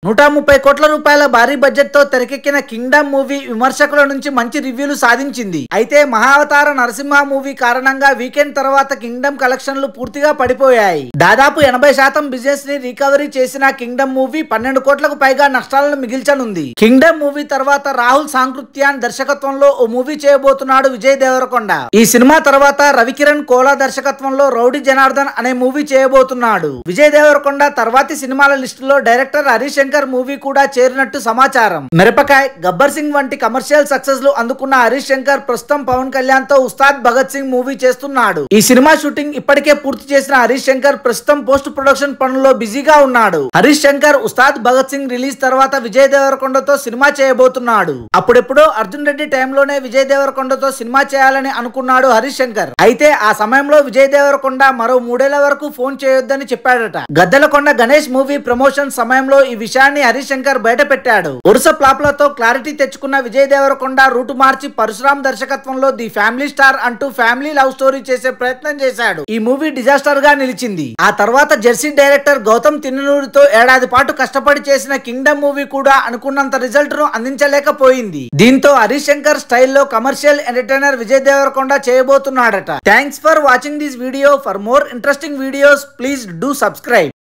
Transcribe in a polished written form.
130 కోట్ల రూపాయల భారీ బడ్జెట్ తో తెరకెక్కిన కింగ్డమ్ మూవీ విమర్శకుల నుంచి మంచి రివ్యూలు సాధించింది. అయితే మహావతార నరసింహ మూవీ కారణంగా వీకెండ్ తర్వాత కింగ్డమ్ కలెక్షన్లు పూర్తిగా పడిపోయాయి. దాదాపు 80% బిజినెస్ ని రికవరీ చేసిన కింగ్డమ్ మూవీ 12 కోట్లకు పైగా నష్టాలను మిగిల్చనుంది. కింగ్డమ్ మూవీ తర్వాత రాహుల్ సాంకృత్యాన్ దర్శకత్వంలో ఓ మూవీ చేయబోతున్నాడు విజయ్ దేవరకొండ. ఈ సినిమా తర్వాత రవికిరణ్ కోలా దర్శకత్వంలో రౌడీ జనార్దన్ అనే మూవీ చేయబోతున్నాడు. విజయ్ దేవరకొండ తర్వాతి సినిమాల లిస్టులో డైరెక్టర్ హరీష్ శంకర్ మూవీ కూడా చేరినట్టు సమాచారం. మిరపకాయ్, గబ్బర్ సింగ్ వంటి కమర్షియల్ సక్సెస్ లు అందుకున్న హరీష్ శంకర్ ప్రస్తుతం పవన్ కళ్యాణ్ తో ఉస్తాద్ భగత్ సింగ్ మూవీ చేస్తున్నాడు. ఈ సినిమా షూటింగ్ ఇప్పటికే పూర్తి చేసిన హరీష్ శంకర్ ప్రస్తుతం పోస్ట్ ప్రొడక్షన్ పనుల్లో బిజీగా ఉన్నాడు. హరీష్ శంకర్ ఉస్తాద్ భగత్ సింగ్ రిలీజ్ తర్వాత విజయ్ దేవరకొండతో సినిమా చేయబోతున్నాడు. అప్పుడెప్పుడో అర్జున్ రెడ్డి టైంలోనే విజయ్ దేవరకొండతో సినిమా చేయాలని అనుకున్నాడు హరీష్ శంకర్. అయితే ఆ సమయంలో విజయ్ దేవరకొండ మరో 3 ఏళ్ల వరకు ఫోన్ చేయొద్దని చెప్పాడట. గద్దలకొండ గణేష్ మూవీ ప్రమోషన్ సమయంలో ఈ విషయాన్ని హరీష్ శంకర్ బయట పెట్టాడు. వరుస ఫ్లాప్లతో క్లారిటీ తెచ్చుకున్న విజయ్ దేవరకొండ రూటు మార్చి పరశురామ్ దర్శకత్వంలో ది ఫ్యామిలీ స్టార్ అంటూ ఫ్యామిలీ లవ్ స్టోరీ చేసే ప్రయత్నం చేశాడు. ఈ మూవీ డిజాస్టర్ గా నిలిచింది. ఆ తర్వాత జెర్సీ డైరెక్టర్ గౌతమ్ తిన్ననూరితో ఏడాది పాటు కష్టపడి చేసిన కింగ్డమ్ మూవీ కూడా అనుకున్నంత రిజల్ట్ ను అందించలేకపోయింది. దీంతో హరీష్ శంకర్ స్టైల్లో కమర్షియల్ ఎంటర్టైనర్ విజయ్ దేవరకొండ చేయబోతున్నాడట. Thanks for watching this video. For more interesting videos please do subscribe.